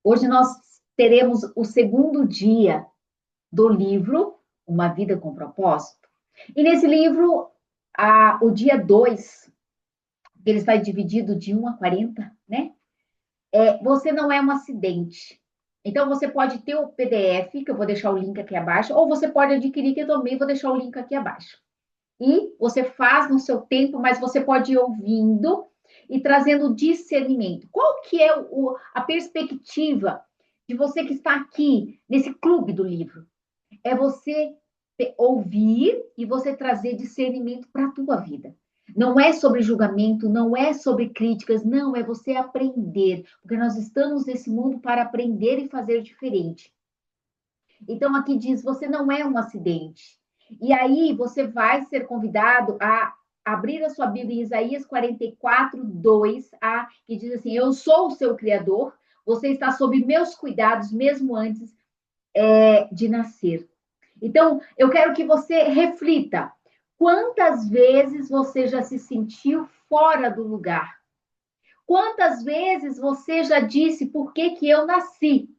Hoje nós teremos o segundo dia do livro Uma Vida com Propósito. E nesse livro, o dia 2, ele está dividido de 1 a 40, né? Você não é um acidente. Então, você pode ter o PDF, que eu vou deixar o link aqui abaixo, ou você pode adquirir, que eu também vou deixar o link aqui abaixo. E você faz no seu tempo, mas você pode ir ouvindo e trazendo discernimento. Qual que é a perspectiva de você que está aqui nesse clube do livro? É você ouvir e você trazer discernimento para a tua vida. Não é sobre julgamento, não é sobre críticas, não, é você aprender, porque nós estamos nesse mundo para aprender e fazer diferente. Então aqui diz, você não é um acidente. E aí você vai ser convidado a abrir a sua Bíblia em Isaías 44, 2, que diz assim, eu sou o seu Criador, você está sob meus cuidados mesmo antes de nascer. Então, eu quero que você reflita. Quantas vezes você já se sentiu fora do lugar? Quantas vezes você já disse por que que eu nasci?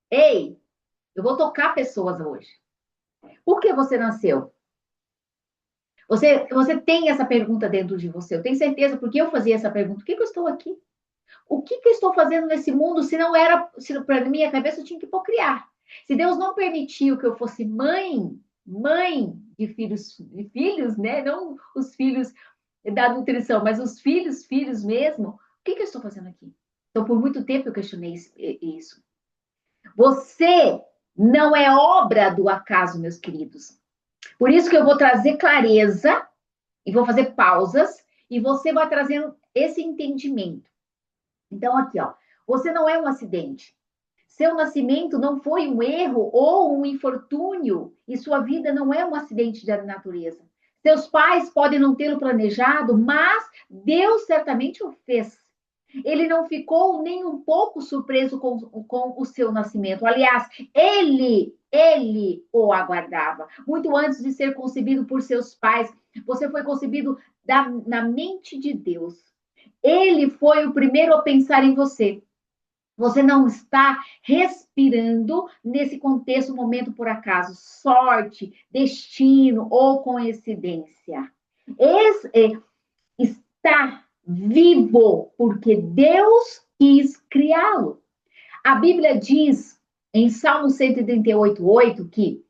Ei, eu vou tocar pessoas hoje. Por que você nasceu? Você tem essa pergunta dentro de você. Eu tenho certeza, porque eu fazia essa pergunta. Por que que eu estou aqui? O que que eu estou fazendo nesse mundo se não era, se para minha cabeça eu tinha que procriar? Se Deus não permitiu que eu fosse mãe de filhos, né? Não os filhos da nutrição, mas os filhos mesmo. O que que eu estou fazendo aqui? Então, por muito tempo eu questionei isso. Você não é obra do acaso, meus queridos. Por isso que eu vou trazer clareza e vou fazer pausas e você vai trazendo esse entendimento. Então, aqui, ó, você não é um acidente. Seu nascimento não foi um erro ou um infortúnio, e sua vida não é um acidente da natureza. Seus pais podem não tê-lo planejado, mas Deus certamente o fez. Ele não ficou nem um pouco surpreso com o seu nascimento. Aliás, ele o aguardava. Muito antes de ser concebido por seus pais, você foi concebido na mente de Deus. Ele foi o primeiro a pensar em você. Você não está respirando nesse contexto, momento por acaso, sorte, destino ou coincidência. Está vivo porque Deus quis criá-lo. A Bíblia diz em Salmo 138:8 que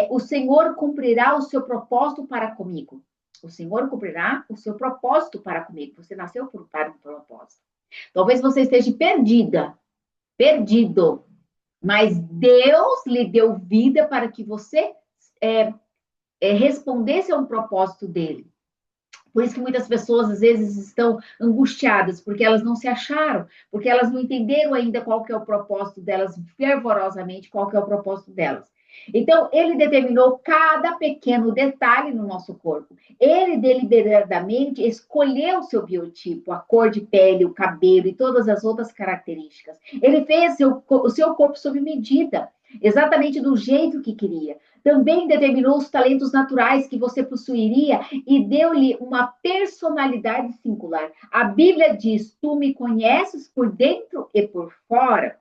o Senhor cumprirá o seu propósito para comigo. O Senhor cumprirá o seu propósito para comigo. Você nasceu para um propósito. Talvez você esteja perdido, mas Deus lhe deu vida para que você respondesse a um propósito dele. Por isso que muitas pessoas, às vezes, estão angustiadas, porque elas não se acharam, porque elas não entenderam ainda qual que é o propósito delas, fervorosamente, qual que é o propósito delas. Então, ele determinou cada pequeno detalhe no nosso corpo. Ele deliberadamente escolheu o seu biotipo, a cor de pele, o cabelo e todas as outras características. Ele fez o seu corpo sob medida, exatamente do jeito que queria. Também determinou os talentos naturais que você possuiria e deu-lhe uma personalidade singular. A Bíblia diz: Tu me conheces por dentro e por fora.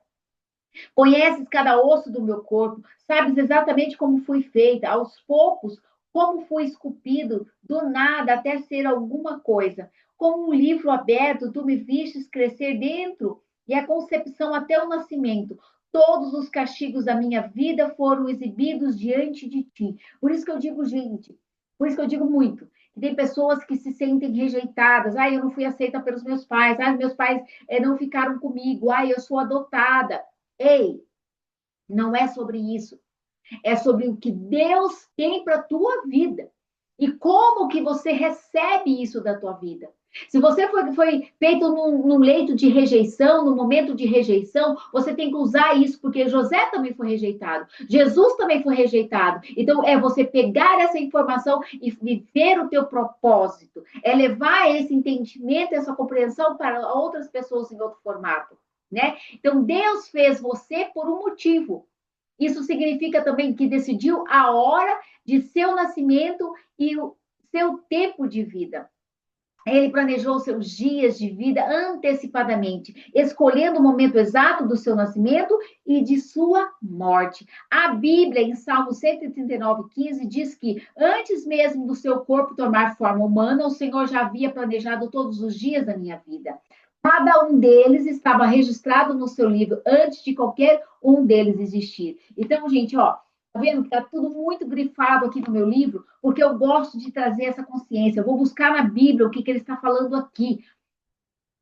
Conheces cada osso do meu corpo, sabes exatamente como fui feita, aos poucos, como fui esculpido, do nada até ser alguma coisa. Como um livro aberto, tu me vistes crescer dentro e a concepção até o nascimento. Todos os castigos da minha vida foram exibidos diante de ti. Por isso que eu digo, gente, por isso que eu digo muito, que tem pessoas que se sentem rejeitadas. Ah, eu não fui aceita pelos meus pais. Ah, meus pais não ficaram comigo. Ah, eu sou adotada. Ei, não é sobre isso. É sobre o que Deus tem para a tua vida. E como que você recebe isso da tua vida. Se você foi feito num leito de rejeição, num momento de rejeição, você tem que usar isso, porque José também foi rejeitado, Jesus também foi rejeitado. Então, é você pegar essa informação e viver o teu propósito, é levar esse entendimento, essa compreensão para outras pessoas em outro formato, né? Então, Deus fez você por um motivo. Isso significa também que decidiu a hora de seu nascimento e o seu tempo de vida. Ele planejou seus dias de vida antecipadamente, escolhendo o momento exato do seu nascimento e de sua morte. A Bíblia, em Salmo 139:15, diz que antes mesmo do seu corpo tomar forma humana, o Senhor já havia planejado todos os dias da minha vida. Cada um deles estava registrado no seu livro antes de qualquer um deles existir. Então, gente, ó, tá vendo que tá tudo muito grifado aqui no meu livro, porque eu gosto de trazer essa consciência. Eu vou buscar na Bíblia o que, que ele está falando aqui.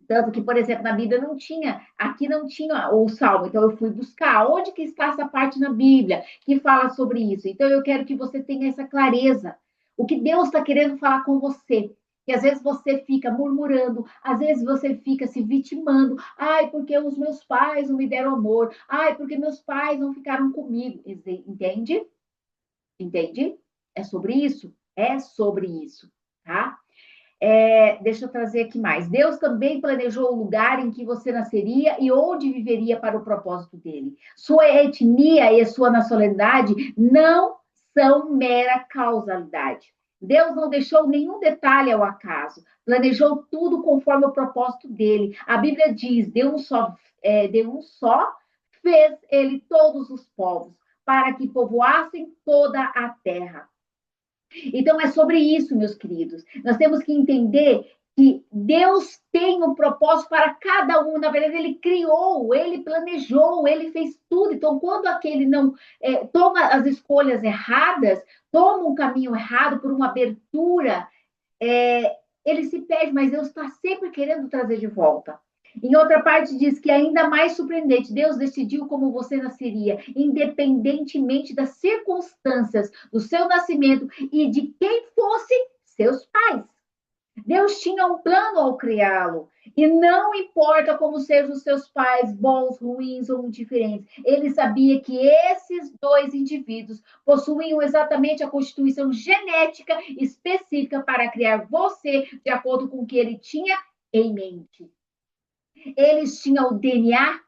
Tanto que, por exemplo, na Bíblia não tinha, aqui não tinha o Salmo, então eu fui buscar onde que está essa parte na Bíblia que fala sobre isso. Então eu quero que você tenha essa clareza. O que Deus está querendo falar com você. Que às vezes você fica murmurando, às vezes você fica se vitimando. Ai, porque os meus pais não me deram amor. Ai, porque meus pais não ficaram comigo. Entende? Entende? É sobre isso? É sobre isso, tá? Deixa eu trazer aqui mais. Deus também planejou o lugar em que você nasceria e onde viveria para o propósito dele. Sua etnia e sua nacionalidade não são mera causalidade. Deus não deixou nenhum detalhe ao acaso. Planejou tudo conforme o propósito dele. A Bíblia diz: de um só fez ele todos os povos, para que povoassem toda a terra. Então, é sobre isso, meus queridos. Nós temos que entender que Deus tem um propósito para cada um. Na verdade, Ele criou, Ele planejou, Ele fez tudo. Então, quando aquele não toma as escolhas erradas, toma um caminho errado por uma abertura, ele se perde, mas Deus está sempre querendo trazer de volta. Em outra parte diz que ainda mais surpreendente, Deus decidiu como você nasceria, independentemente das circunstâncias do seu nascimento e de quem fossem seus pais. Deus tinha um plano ao criá-lo. E não importa como sejam os seus pais, bons, ruins ou indiferentes, ele sabia que esses dois indivíduos possuíam exatamente a constituição genética específica para criar você de acordo com o que ele tinha em mente. Eles tinham o DNA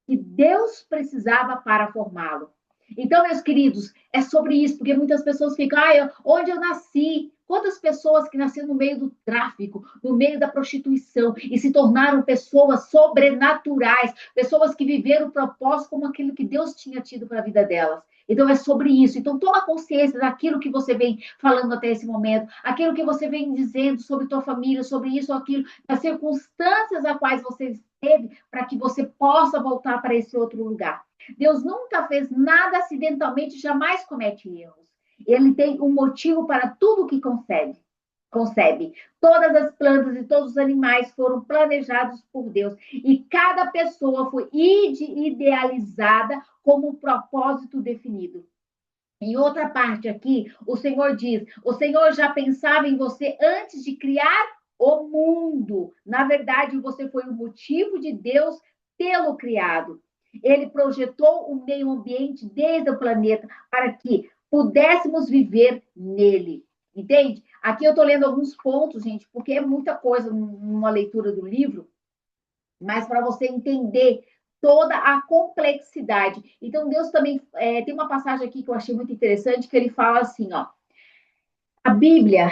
que Deus precisava para formá-lo. Então, meus queridos, é sobre isso, porque muitas pessoas ficam, onde eu nasci? Quantas pessoas que nasceram no meio do tráfico, no meio da prostituição e se tornaram pessoas sobrenaturais, pessoas que viveram o propósito como aquilo que Deus tinha tido para a vida delas. Então é sobre isso. Então toma consciência daquilo que você vem falando até esse momento, aquilo que você vem dizendo sobre tua família, sobre isso ou aquilo, das circunstâncias a quais você esteve, para que você possa voltar para esse outro lugar. Deus nunca fez nada acidentalmente, jamais comete erros. Ele tem um motivo para tudo que concebe. Todas as plantas e todos os animais foram planejados por Deus e cada pessoa foi idealizada como um propósito definido. Em outra parte aqui, o Senhor diz: o Senhor já pensava em você antes de criar o mundo. Na verdade, você foi o motivo de Deus tê-lo criado. Ele projetou o meio ambiente desde o planeta para que pudéssemos viver nele. Entende? Aqui eu estou lendo alguns pontos, gente, porque é muita coisa numa leitura do livro, mas para você entender toda a complexidade. Então, Deus também tem uma passagem aqui que eu achei muito interessante, que ele fala assim, ó, a Bíblia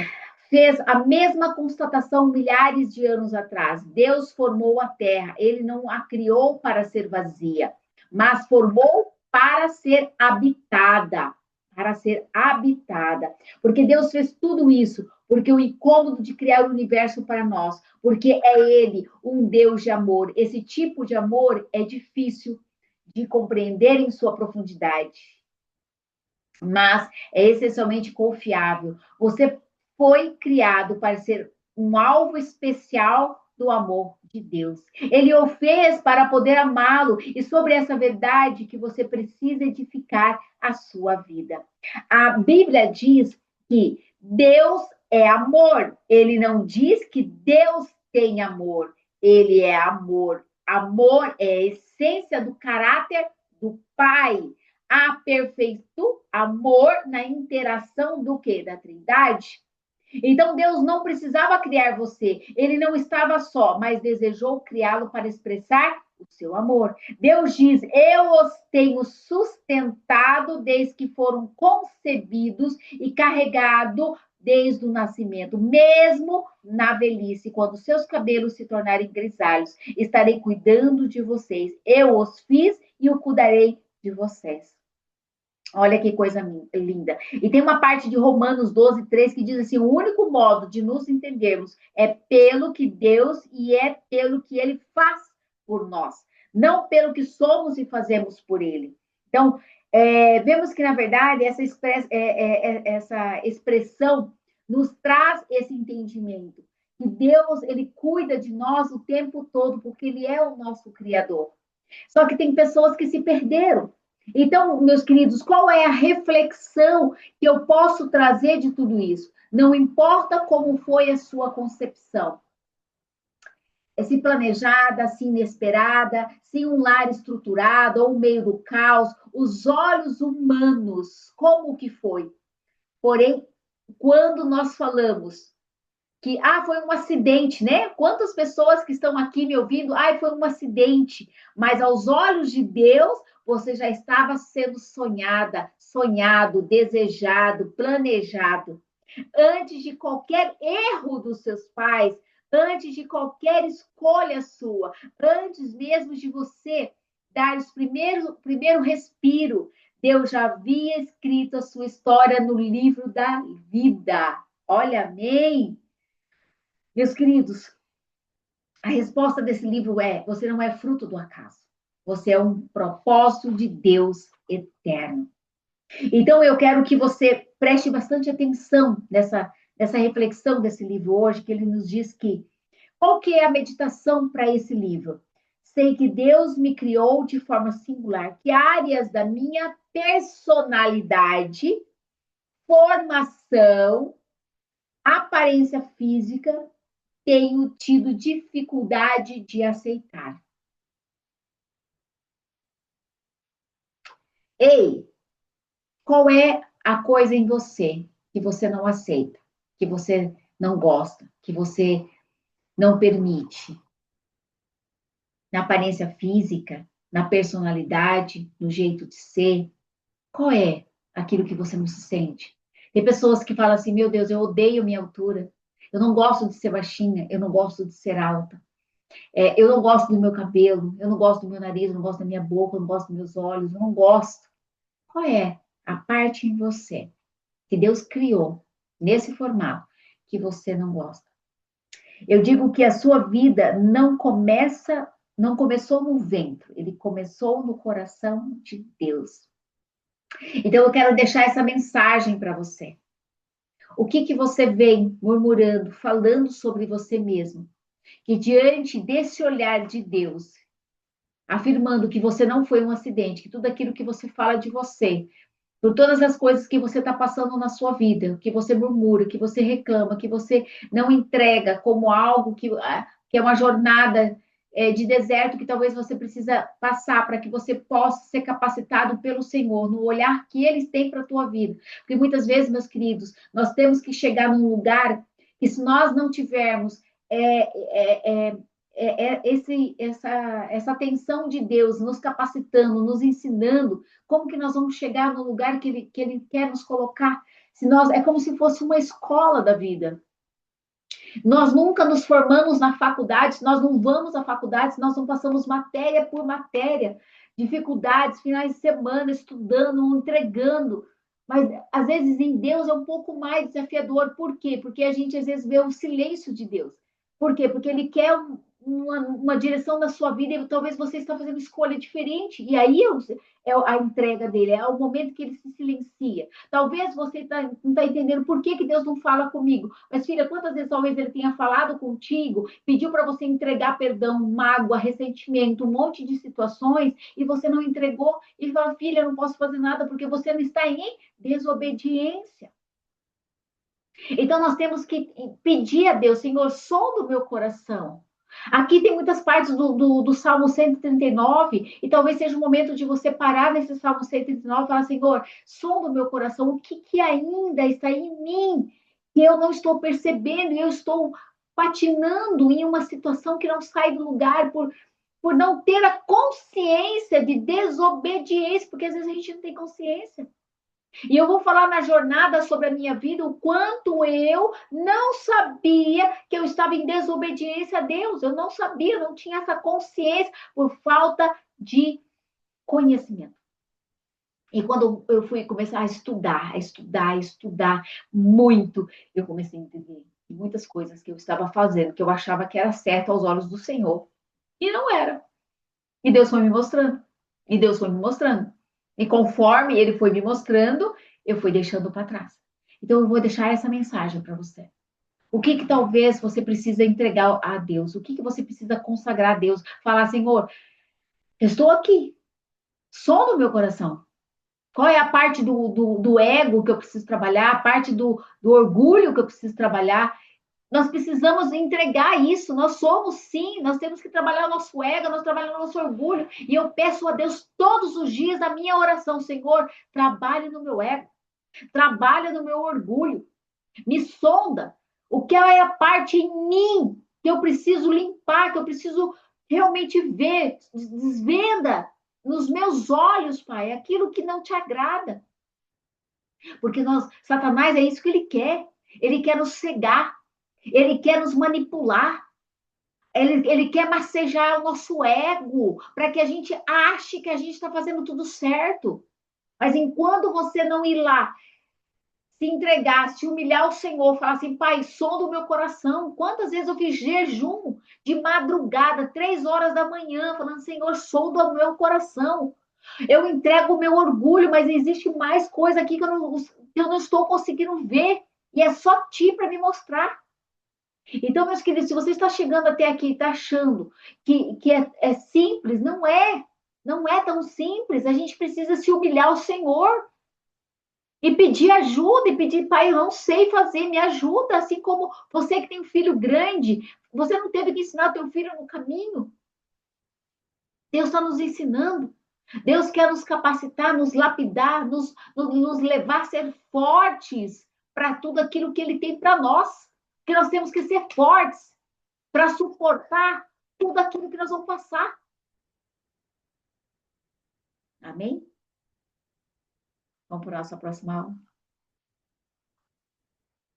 fez a mesma constatação milhares de anos atrás. Deus formou a terra, ele não a criou para ser vazia, mas formou para ser habitada. Para ser habitada. Porque Deus fez tudo isso, porque o incômodo de criar o universo para nós, porque é Ele, um Deus de amor. Esse tipo de amor é difícil de compreender em sua profundidade, mas é essencialmente confiável. Você foi criado para ser um alvo especial do amor de Deus. Ele o fez para poder amá-lo e sobre essa verdade que você precisa edificar a sua vida. A Bíblia diz que Deus é amor. Ele não diz que Deus tem amor. Ele é amor. Amor é a essência do caráter do Pai. A perfeito amor na interação do quê? Da Trindade. Então Deus não precisava criar você, ele não estava só, mas desejou criá-lo para expressar o seu amor. Deus diz: eu os tenho sustentado desde que foram concebidos e carregado desde o nascimento, mesmo na velhice, quando seus cabelos se tornarem grisalhos, estarei cuidando de vocês. Eu os fiz e o cuidarei de vocês. Olha que coisa linda. E tem uma parte de Romanos 12, 3 que diz assim: o único modo de nos entendermos é pelo que Deus e é pelo que Ele faz por nós, não pelo que somos e fazemos por Ele. Então, vemos que, na verdade, essa expressão nos traz esse entendimento. Que Deus, Ele cuida de nós o tempo todo, porque Ele é o nosso Criador. Só que tem pessoas que se perderam. Então, meus queridos, qual é a reflexão que eu posso trazer de tudo isso? Não importa como foi a sua concepção. Se planejada, se inesperada, se um lar estruturado ou meio do caos, os olhos humanos, como que foi? Porém, quando nós falamos que foi um acidente, né? Quantas pessoas que estão aqui me ouvindo, foi um acidente, mas aos olhos de Deus, você já estava sendo sonhado, desejado, planejado. Antes de qualquer erro dos seus pais, antes de qualquer escolha sua, antes mesmo de você dar o primeiro respiro, Deus já havia escrito a sua história no livro da vida. Olha, amém? Meus queridos, a resposta desse livro é: você não é fruto do acaso. Você é um propósito de Deus eterno. Então, eu quero que você preste bastante atenção nessa reflexão desse livro hoje, que ele nos diz que qual que é a meditação para esse livro? Sei que Deus me criou de forma singular, que áreas da minha personalidade, formação, aparência física, tenho tido dificuldade de aceitar. Ei, qual é a coisa em você que você não aceita, que você não gosta, que você não permite? Na aparência física, na personalidade, no jeito de ser? Qual é aquilo que você não se sente? Tem pessoas que falam assim: meu Deus, eu odeio minha altura, eu não gosto de ser baixinha, eu não gosto de ser alta. Eu não gosto do meu cabelo, eu não gosto do meu nariz, eu não gosto da minha boca, eu não gosto dos meus olhos, eu não gosto. Qual é a parte em você que Deus criou nesse formato que você não gosta? Eu digo que a sua vida não começou no ventre, ele começou no coração de Deus. Então eu quero deixar essa mensagem para você. O que você vem murmurando, falando sobre você mesmo? Que diante desse olhar de Deus, afirmando que você não foi um acidente, que tudo aquilo que você fala de você, por todas as coisas que você está passando na sua vida, que você murmura, que você reclama, que você não entrega como algo que é uma jornada de deserto que talvez você precisa passar para que você possa ser capacitado pelo Senhor, no olhar que Ele tem para a tua vida. Porque muitas vezes, meus queridos, nós temos que chegar num lugar que se nós não tivermos essa atenção de Deus nos capacitando, nos ensinando, como que nós vamos chegar no lugar que Ele quer nos colocar? Se nós, é como se fosse uma escola da vida. Nós nunca nos formamos na faculdade, nós não vamos à faculdade, nós não passamos matéria por matéria, dificuldades, finais de semana, estudando, entregando. Mas, às vezes, em Deus é um pouco mais desafiador. Por quê? Porque a gente, às vezes, vê o silêncio de Deus. Por quê? Porque Ele quer uma direção na sua vida e talvez você está fazendo escolha diferente. E aí é a entrega dele, é o momento que ele se silencia. Talvez você não está entendendo por que Deus não fala comigo. Mas, filha, quantas vezes talvez ele tenha falado contigo, pediu para você entregar perdão, mágoa, ressentimento, um monte de situações, e você não entregou, e ele fala: filha, eu não posso fazer nada porque você não está em desobediência. Então, nós temos que pedir a Deus: Senhor, som do meu coração. Aqui tem muitas partes do Salmo 139, e talvez seja o momento de você parar nesse Salmo 139 e falar: Senhor, som do meu coração, o que ainda está em mim que eu não estou percebendo, e eu estou patinando em uma situação que não sai do lugar por não ter a consciência de desobediência, porque às vezes a gente não tem consciência. E eu vou falar na jornada sobre a minha vida o quanto eu não sabia que eu estava em desobediência a Deus. Eu não sabia, não tinha essa consciência por falta de conhecimento. E quando eu fui começar a estudar muito, eu comecei a entender muitas coisas que eu estava fazendo, que eu achava que era certo aos olhos do Senhor. E não era. E Deus foi me mostrando. E Deus foi me mostrando. E conforme Ele foi me mostrando, eu fui deixando para trás. Então, eu vou deixar essa mensagem para você. O que que talvez você precisa entregar a Deus? O que que você precisa consagrar a Deus? Falar, Senhor, eu estou aqui. Som no meu coração. Qual é a parte do ego que eu preciso trabalhar? A parte do orgulho que eu preciso trabalhar? Nós precisamos entregar isso. Nós somos sim, nós temos que trabalhar o nosso ego, nós trabalhamos o nosso orgulho. E eu peço a Deus todos os dias na minha oração, Senhor, trabalhe no meu ego, trabalhe no meu orgulho, me sonda. O que é a parte em mim que eu preciso limpar, que eu preciso realmente ver, desvenda nos meus olhos, Pai, aquilo que não te agrada. Porque Satanás é isso que ele quer. Ele quer nos cegar, ele quer nos manipular. Ele quer massagear o nosso ego para que a gente ache que a gente está fazendo tudo certo. Mas enquanto você não ir lá, se entregar, se humilhar ao Senhor, falar assim, Pai, som do meu coração. Quantas vezes eu fiz jejum de madrugada, 3 horas da manhã, falando, Senhor, som do meu coração. Eu entrego o meu orgulho, mas existe mais coisa aqui que eu não estou conseguindo ver. E é só ti para me mostrar. Então, meus queridos, se você está chegando até aqui e está achando que é simples, não é. Não é tão simples. A gente precisa se humilhar ao Senhor e pedir ajuda e pedir, Pai, eu não sei fazer, me ajuda. Assim como você que tem um filho grande, você não teve que ensinar o teu filho no caminho. Deus está nos ensinando. Deus quer nos capacitar, nos lapidar, nos levar a ser fortes para tudo aquilo que Ele tem para nós. Que nós temos que ser fortes para suportar tudo aquilo que nós vamos passar. Amém? Vamos para a nossa próxima aula.